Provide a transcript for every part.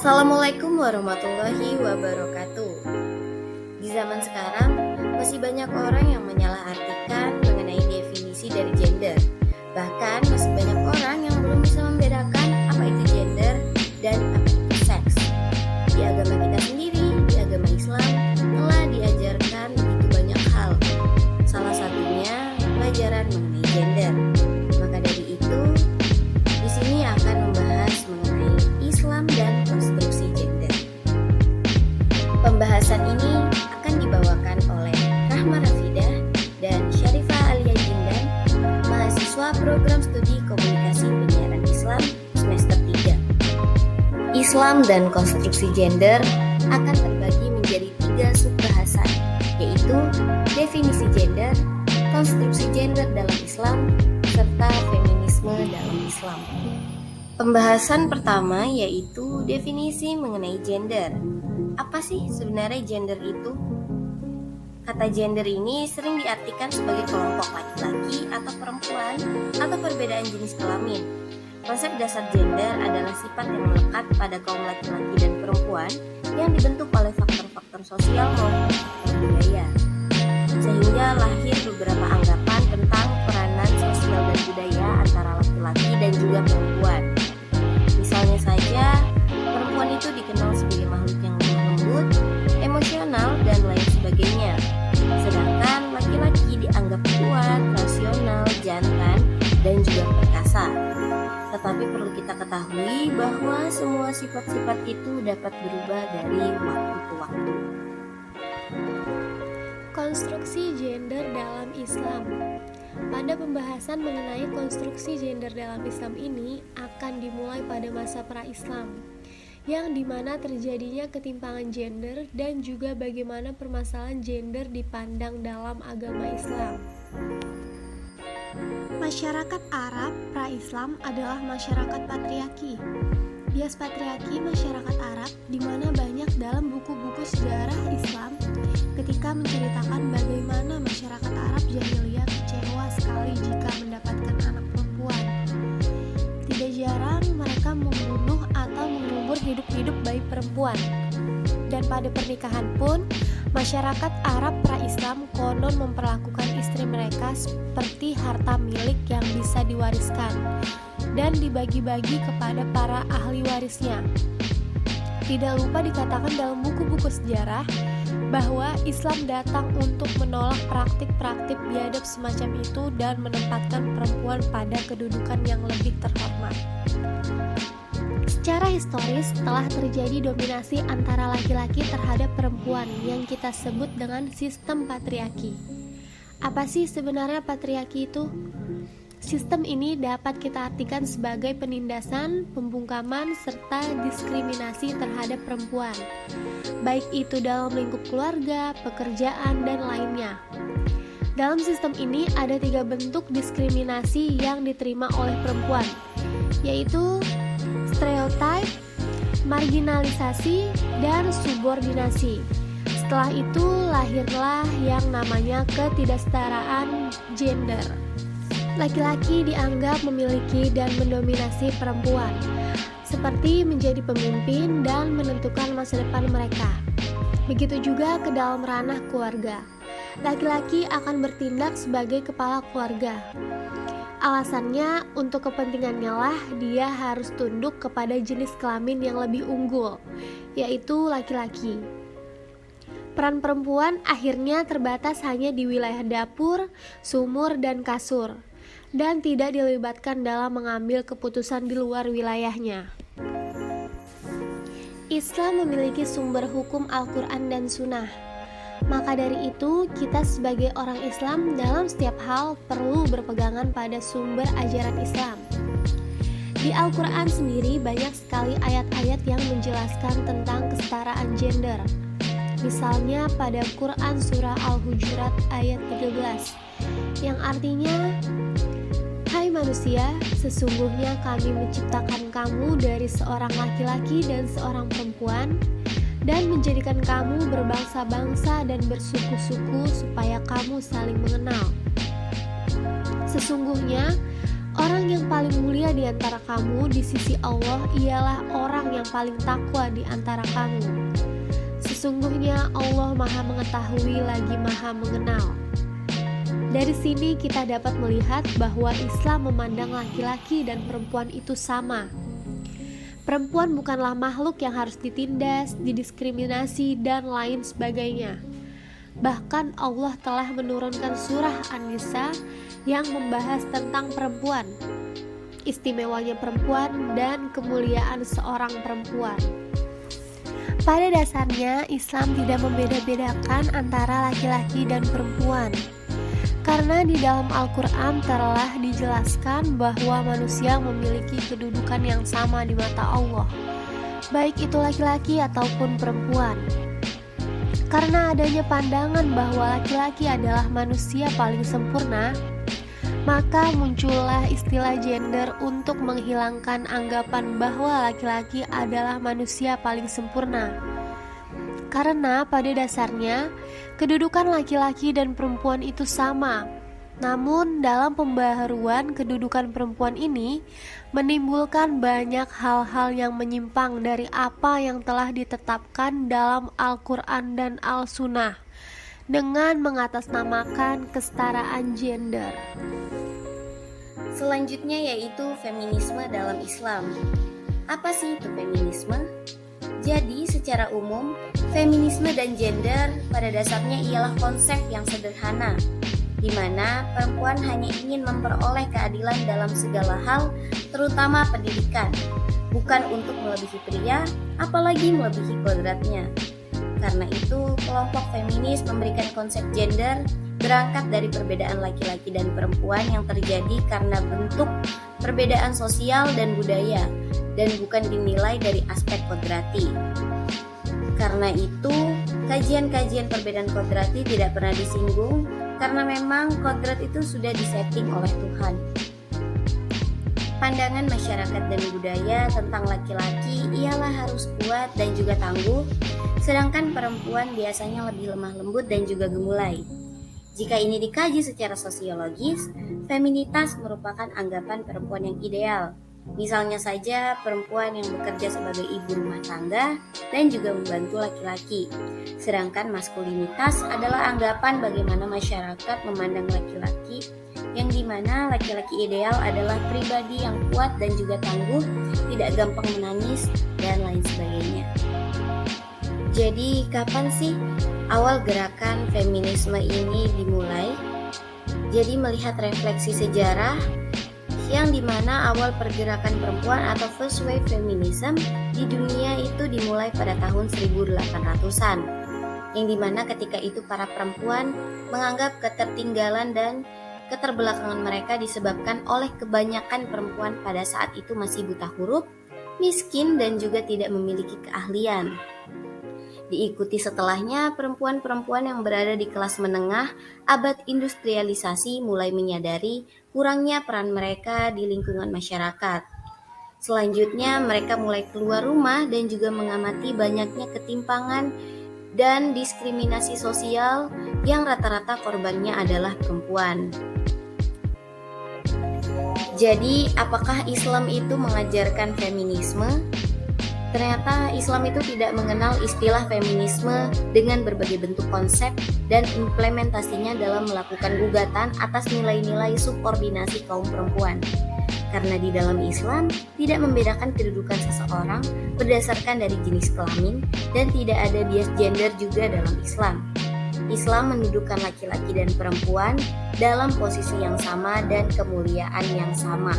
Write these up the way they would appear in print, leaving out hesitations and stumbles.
Assalamualaikum warahmatullahi wabarakatuh. Di zaman sekarang, masih banyak orang yang menyalahartikan mengenai definisi dari gender. Bahkan masih banyak orang yang belum bisa membedakan apa itu gender dan apa itu seks. Di agama kita sendiri, di agama Islam, telah diajarkan begitu banyak hal. Salah satunya pelajaran mengenai gender. Maka dari itu, di sini akan membahas mengenai Islam dan konstruksi gender. Pembahasan ini akan dibawakan oleh Rahma Rafidah dan Syarifah Alia Jindan, mahasiswa program studi komunikasi penyiaran Islam semester 3. Islam dan konstruksi gender akan terbagi menjadi 3 subbahasan, yaitu definisi gender, konstruksi gender dalam Islam, serta feminisme dalam Islam. Pembahasan pertama yaitu definisi mengenai gender. Apa sih sebenarnya gender itu? Kata gender ini sering diartikan sebagai kelompok laki-laki atau perempuan atau perbedaan jenis kelamin. Konsep dasar gender adalah sifat yang melekat pada kaum laki-laki dan perempuan yang dibentuk oleh faktor-faktor sosial maupun faktor budaya. Sehingga lahir beberapa anggapan tentang peranan sosial dan budaya antara laki-laki dan juga perempuan. Misalnya saja, perempuan itu dikenal sebagai makhluk yang lemah lembut, emosional, dan lain sebagainya. Sedangkan laki-laki dianggap kuat, rasional, jantan, dan juga perkasa. Tetapi perlu kita ketahui bahwa semua sifat-sifat itu dapat berubah dari waktu ke waktu. Konstruksi gender dalam Islam. Pada pembahasan mengenai konstruksi gender dalam Islam ini akan dimulai pada masa pra-Islam, yang dimana terjadinya ketimpangan gender dan juga bagaimana permasalahan gender dipandang dalam agama Islam. Masyarakat Arab pra-Islam adalah masyarakat patriarki. Bias patriarki masyarakat Arab di mana banyak dalam buku-buku sejarah Islam ketika menceritakan bagaimana masyarakat Arab jahiliyah kecewa sekali jika mendapatkan anak perempuan. Tidak jarang mereka membunuh atau mengubur hidup-hidup bayi perempuan. Dan pada pernikahan pun, masyarakat Arab pra-Islam konon memperlakukan istri mereka seperti harta milik yang bisa diwariskan dan dibagi-bagi kepada para ahli warisnya. Tidak lupa dikatakan dalam buku-buku sejarah bahwa Islam datang untuk menolak praktik-praktik biadab semacam itu dan menempatkan perempuan pada kedudukan yang lebih terhormat. Secara historis telah terjadi dominasi antara laki-laki terhadap perempuan yang kita sebut dengan sistem patriarki. Apa sih sebenarnya patriarki itu? Sistem ini dapat kita artikan sebagai penindasan, pembungkaman, serta diskriminasi terhadap perempuan, baik itu dalam lingkup keluarga, pekerjaan, dan lainnya. Dalam sistem ini ada 3 bentuk diskriminasi yang diterima oleh perempuan, yaitu stereotip, marginalisasi, dan subordinasi. Setelah itu lahirlah yang namanya ketidaksetaraan gender. Laki-laki dianggap memiliki dan mendominasi perempuan, seperti menjadi pemimpin dan menentukan masa depan mereka. Begitu juga ke dalam ranah keluarga. Laki-laki akan bertindak sebagai kepala keluarga. Alasannya, untuk kepentingannya lah dia harus tunduk kepada jenis kelamin yang lebih unggul, yaitu laki-laki. Peran perempuan akhirnya terbatas hanya di wilayah dapur, sumur, dan kasur, dan tidak dilibatkan dalam mengambil keputusan di luar wilayahnya. Islam memiliki sumber hukum Al-Quran dan Sunnah. Maka dari itu, kita sebagai orang Islam dalam setiap hal perlu berpegangan pada sumber ajaran Islam. Di Al-Quran sendiri banyak sekali ayat-ayat yang menjelaskan tentang kesetaraan gender. Misalnya pada Quran Surah Al-Hujurat ayat 13, yang artinya, "Hai manusia, sesungguhnya kami menciptakan kamu dari seorang laki-laki dan seorang perempuan, dan menjadikan kamu berbangsa-bangsa dan bersuku-suku supaya kamu saling mengenal. Sesungguhnya Orang yang paling mulia di antara kamu di sisi Allah ialah orang yang paling takwa di antara kamu. Sesungguhnya Allah Maha Mengetahui lagi Maha Mengenal. Dari sini kita dapat melihat bahwa Islam memandang laki-laki dan perempuan itu sama. Perempuan bukanlah makhluk yang harus ditindas, didiskriminasi, dan lain sebagainya. Bahkan Allah telah menurunkan surah An-Nisa yang membahas tentang perempuan, istimewanya perempuan dan kemuliaan seorang perempuan. Pada dasarnya Islam tidak membeda-bedakan antara laki-laki dan perempuan, karena di dalam Al-Quran telah dijelaskan bahwa manusia memiliki kedudukan yang sama di mata Allah, baik itu laki-laki ataupun perempuan. Karena adanya pandangan bahwa laki-laki adalah manusia paling sempurna, maka muncullah istilah gender untuk menghilangkan anggapan bahwa laki-laki adalah manusia paling sempurna. Karena pada dasarnya kedudukan laki-laki dan perempuan itu sama. Namun dalam pembaharuan kedudukan perempuan ini menimbulkan banyak hal-hal yang menyimpang dari apa yang telah ditetapkan dalam Al-Quran dan Al-Sunnah dengan mengatasnamakan kesetaraan gender. Selanjutnya yaitu feminisme dalam Islam. Apa sih itu feminisme? Jadi secara umum, feminisme dan gender pada dasarnya ialah konsep yang sederhana, di mana perempuan hanya ingin memperoleh keadilan dalam segala hal, terutama pendidikan, bukan untuk melebihi pria, apalagi melebihi kodratnya. Karena itu, kelompok feminis memberikan konsep gender berangkat dari perbedaan laki-laki dan perempuan yang terjadi karena bentuk perbedaan sosial dan budaya, dan bukan dinilai dari aspek kodrati. Karena itu, kajian-kajian perbedaan kodrati tidak pernah disinggung, karena memang kodrat itu sudah disetting oleh Tuhan. Pandangan masyarakat dan budaya tentang laki-laki ialah harus kuat dan juga tangguh, sedangkan perempuan biasanya lebih lemah lembut dan juga gemulai. Jika ini dikaji secara sosiologis, feminitas merupakan anggapan perempuan yang ideal. Misalnya saja perempuan yang bekerja sebagai ibu rumah tangga dan juga membantu laki-laki. Sedangkan maskulinitas adalah anggapan bagaimana masyarakat memandang laki-laki, yang dimana laki-laki ideal adalah pribadi yang kuat dan juga tangguh, tidak gampang menangis, dan lain sebagainya. Jadi kapan sih awal gerakan feminisme ini dimulai? Jadi melihat refleksi sejarah, yang dimana awal pergerakan perempuan atau first wave feminism di dunia itu dimulai pada tahun 1800-an, yang dimana ketika itu para perempuan menganggap ketertinggalan dan keterbelakangan mereka disebabkan oleh kebanyakan perempuan pada saat itu masih buta huruf, miskin, dan juga tidak memiliki keahlian. Diikuti setelahnya perempuan-perempuan yang berada di kelas menengah abad industrialisasi mulai menyadari kurangnya peran mereka di lingkungan masyarakat. Selanjutnya mereka mulai keluar rumah dan juga mengamati banyaknya ketimpangan dan diskriminasi sosial yang rata-rata korbannya adalah perempuan. Jadi, apakah Islam itu mengajarkan feminisme? Ternyata Islam itu tidak mengenal istilah feminisme dengan berbagai bentuk konsep dan implementasinya dalam melakukan gugatan atas nilai-nilai subordinasi kaum perempuan. Karena di dalam Islam tidak membedakan kedudukan seseorang berdasarkan dari jenis kelamin dan tidak ada bias gender juga dalam Islam. Islam mendudukkan laki-laki dan perempuan dalam posisi yang sama dan kemuliaan yang sama.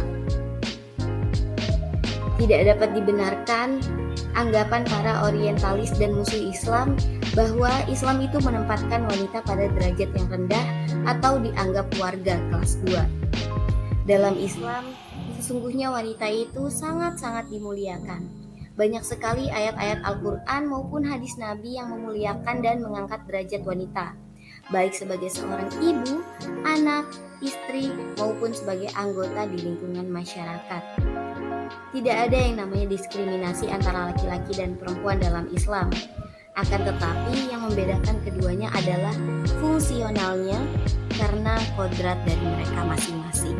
Tidak dapat dibenarkan anggapan para orientalis dan musuh Islam bahwa Islam itu menempatkan wanita pada derajat yang rendah atau dianggap warga kelas 2. Dalam Islam, sesungguhnya wanita itu sangat-sangat dimuliakan. Banyak sekali ayat-ayat Al-Quran maupun hadis Nabi yang memuliakan dan mengangkat derajat wanita, baik sebagai seorang ibu, anak, istri, maupun sebagai anggota di lingkungan masyarakat. Tidak ada yang namanya diskriminasi antara laki-laki dan perempuan dalam Islam. Akan tetapi yang membedakan keduanya adalah fungsionalnya karena kodrat dari mereka masing-masing.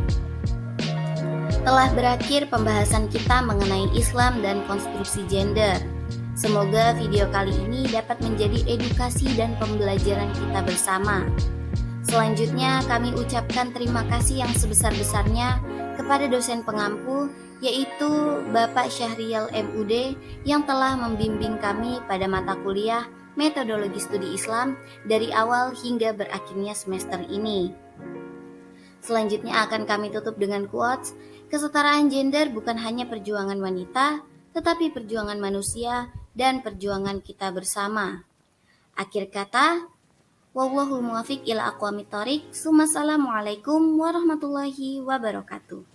Telah berakhir pembahasan kita mengenai Islam dan konstruksi gender. Semoga video kali ini dapat menjadi edukasi dan pembelajaran kita bersama. Selanjutnya kami ucapkan terima kasih yang sebesar-besarnya kepada dosen pengampu, yaitu Bapak Syahrial MUD yang telah membimbing kami pada mata kuliah Metodologi Studi Islam dari awal hingga berakhirnya semester ini. Selanjutnya akan kami tutup dengan quotes, kesetaraan gender bukan hanya perjuangan wanita, tetapi perjuangan manusia dan perjuangan kita bersama. Akhir kata, wallahul muwaffiq ila aqwamit thoriq. Assalamualaikum warahmatullahi wabarakatuh.